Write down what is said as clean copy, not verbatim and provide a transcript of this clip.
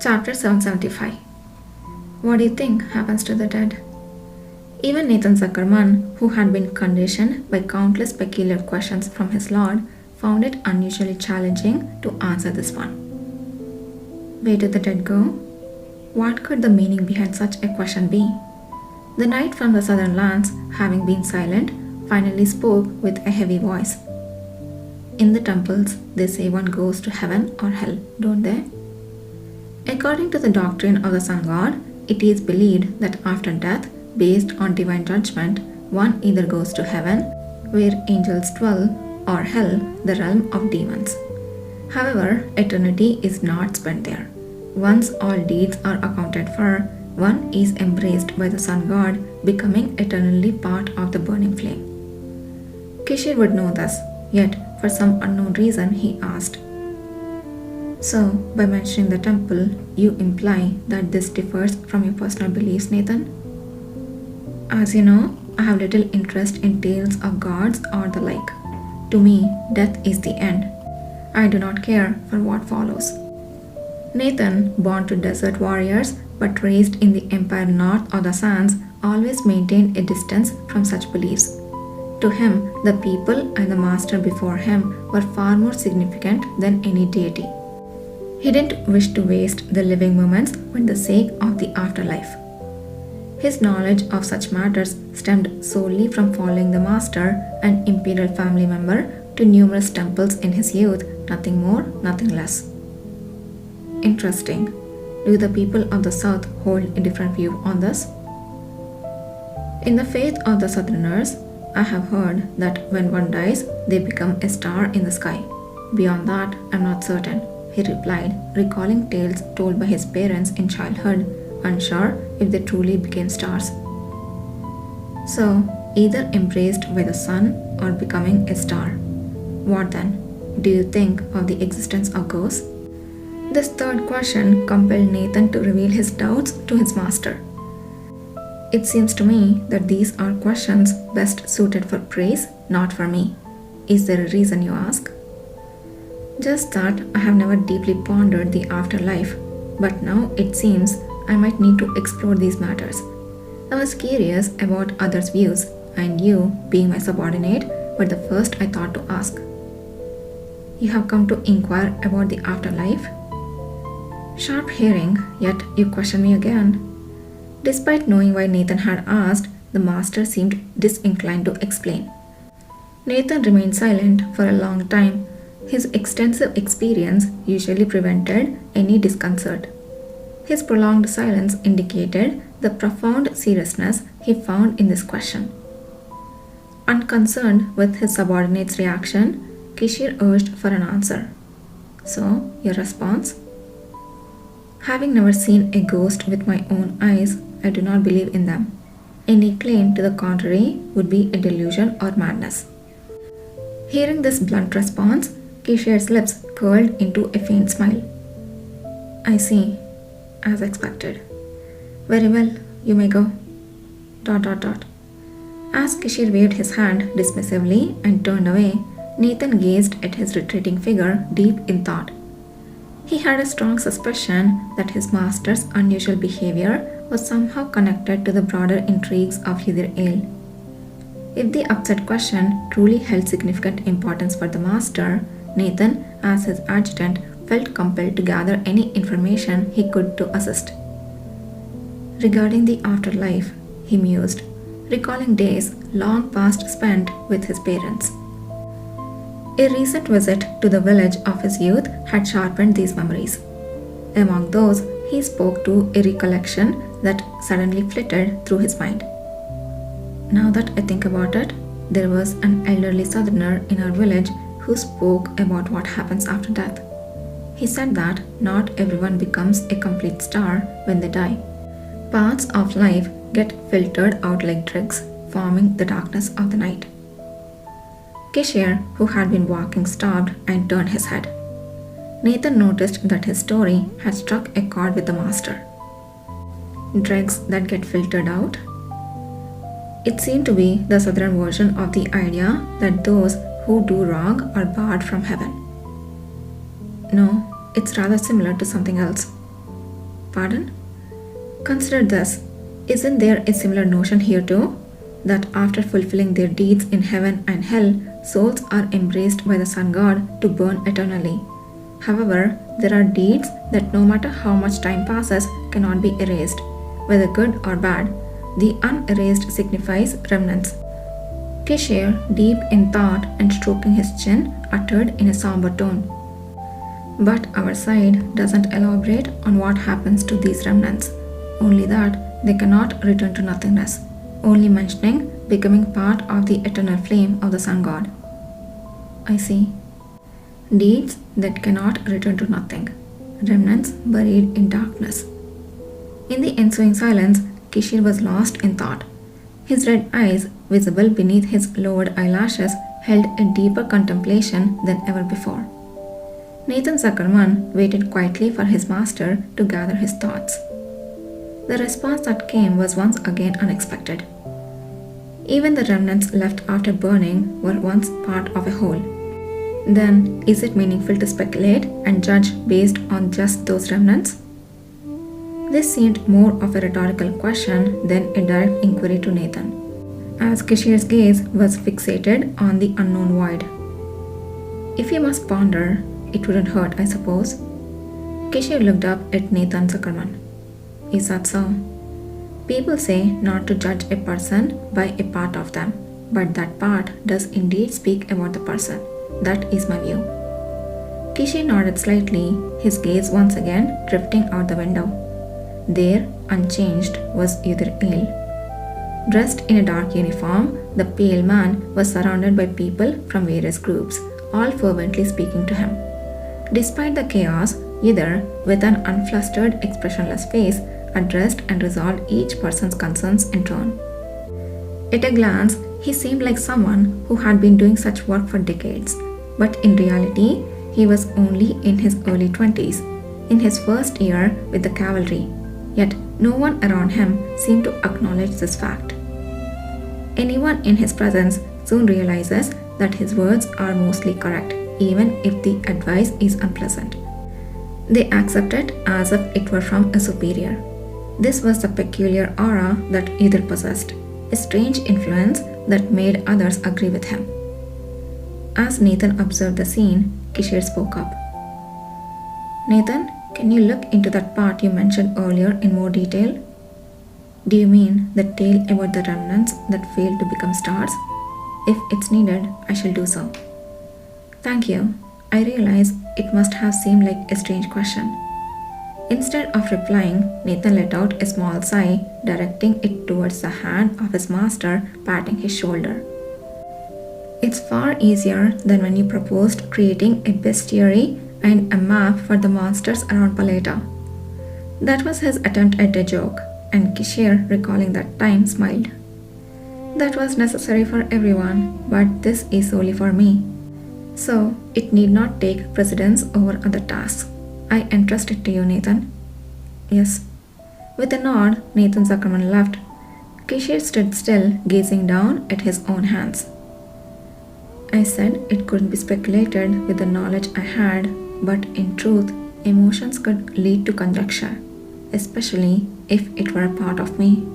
Chapter 775. What do you think happens to the dead? Even Nathan Zuckerman, who had been conditioned by countless peculiar questions from his Lord, found it unusually challenging to answer this one. Where did the dead go? What could the meaning behind such a question be? The knight from the southern lands, having been silent, finally spoke with a heavy voice. In the temples, they say one goes to heaven or hell, don't they? According to the doctrine of the sun god, it is believed that after death, based on divine judgment, one either goes to heaven, where angels dwell, or hell, the realm of demons. However, eternity is not spent there. Once all deeds are accounted for, one is embraced by the sun god, becoming eternally part of the burning flame. Kishir would know this, yet for some unknown reason he asked. So, by mentioning the temple, you imply that this differs from your personal beliefs, Nathan? As you know, I have little interest in tales of gods or the like. To me, death is the end. I do not care for what follows. Nathan, born to desert warriors but raised in the empire north of the sands, always maintained a distance from such beliefs. To him, the people and the master before him were far more significant than any deity. He didn't wish to waste the living moments for the sake of the afterlife. His knowledge of such matters stemmed solely from following the master, an imperial family member, to numerous temples in his youth, nothing more, nothing less. Interesting. Do the people of the south hold a different view on this? In the faith of the southerners, I have heard that when one dies, they become a star in the sky. Beyond that, I'm not certain, he replied, recalling tales told by his parents in childhood, unsure if they truly became stars. So, either embraced by the sun or becoming a star. What then? Do you think of the existence of ghosts? This third question compelled Nathan to reveal his doubts to his master. It seems to me that these are questions best suited for praise, not for me. Is there a reason, you ask? Just that I have never deeply pondered the afterlife, but now it seems I might need to explore these matters. I was curious about others' views, and you, being my subordinate, were the first I thought to ask. You have come to inquire about the afterlife? Sharp hearing, yet you question me again. Despite knowing why Nathan had asked, the master seemed disinclined to explain. Nathan remained silent for a long time. His extensive experience usually prevented any discomfort. His prolonged silence indicated the profound seriousness he found in this question. Unconcerned with his subordinate's reaction, Kishir urged for an answer. So, your response? Having never seen a ghost with my own eyes, I do not believe in them. Any claim to the contrary would be a delusion or madness. Hearing this blunt response, Kishir's lips curled into a faint smile. I see, as expected. Very well, you may go. ... As Kishir waved his hand dismissively and turned away, Nathan gazed at his retreating figure deep in thought. He had a strong suspicion that his master's unusual behavior was somehow connected to the broader intrigues of Hidir Ale. If the upset question truly held significant importance for the master, Nathan, as his adjutant, felt compelled to gather any information he could to assist. Regarding the afterlife, he mused, recalling days long past spent with his parents. A recent visit to the village of his youth had sharpened these memories. Among those, he spoke to a recollection that suddenly flitted through his mind. Now that I think about it, there was an elderly southerner in our village who spoke about what happens after death. He said that not everyone becomes a complete star when they die. Parts of life get filtered out like dregs, forming the darkness of the night. Kishir, who had been walking, stopped and turned his head. Nathan noticed that his story had struck a chord with the master. Dregs that get filtered out? It seemed to be the southern version of the idea that those who do wrong are barred from heaven. No, it's rather similar to something else. Pardon? Consider this. Isn't there a similar notion here too? That after fulfilling their deeds in heaven and hell, souls are embraced by the sun god to burn eternally. However, there are deeds that no matter how much time passes cannot be erased, whether good or bad. The unerased signifies remnants. Kishir, deep in thought and stroking his chin, uttered in a somber tone. But our side doesn't elaborate on what happens to these remnants, only that they cannot return to nothingness, only mentioning becoming part of the eternal flame of the sun god. I see. Deeds that cannot return to nothing, remnants buried in darkness. In the ensuing silence, Kishir was lost in thought. His red eyes, visible beneath his lowered eyelashes, held a deeper contemplation than ever before. Nathan Zuckerman waited quietly for his master to gather his thoughts. The response that came was once again unexpected. Even the remnants left after burning were once part of a whole. Then, is it meaningful to speculate and judge based on just those remnants? This seemed more of a rhetorical question than a direct inquiry to Nathan, as Kishir's gaze was fixated on the unknown void. If you must ponder, it wouldn't hurt, I suppose. Kishir looked up at Nathan Zuckerman. Is that so? People say not to judge a person by a part of them, but that part does indeed speak about the person. That is my view. Kishir nodded slightly, his gaze once again drifting out the window. There, unchanged, was Yudhirthil. Dressed in a dark uniform, the pale man was surrounded by people from various groups, all fervently speaking to him. Despite the chaos, Yudhir, with an unflustered, expressionless face, addressed and resolved each person's concerns in turn. At a glance, he seemed like someone who had been doing such work for decades, but in reality, he was only in his early 20s, in his first year with the cavalry. Yet no one around him seemed to acknowledge this fact. Anyone in his presence soon realizes that his words are mostly correct, even if the advice is unpleasant. They accept it as if it were from a superior. This was the peculiar aura that Yudhir possessed, a strange influence that made others agree with him. As Nathan observed the scene, Kishir spoke up. Nathan, can you look into that part you mentioned earlier in more detail? Do you mean the tale about the remnants that failed to become stars? If it's needed, I shall do so. Thank you. I realize it must have seemed like a strange question. Instead of replying, Nathan let out a small sigh, directing it towards the hand of his master, patting his shoulder. It's far easier than when you proposed creating a bestiary and a map for the monsters around Paleta. That was his attempt at a joke, and Kishir, recalling that time, smiled. That was necessary for everyone, but this is solely for me. So, it need not take precedence over other tasks. I entrust it to you, Nathan. Yes. With a nod, Nathan Zuckerman left. Kishir stood still, gazing down at his own hands. I said it couldn't be speculated with the knowledge I had, but in truth, emotions could lead to conjecture, especially if it were a part of me.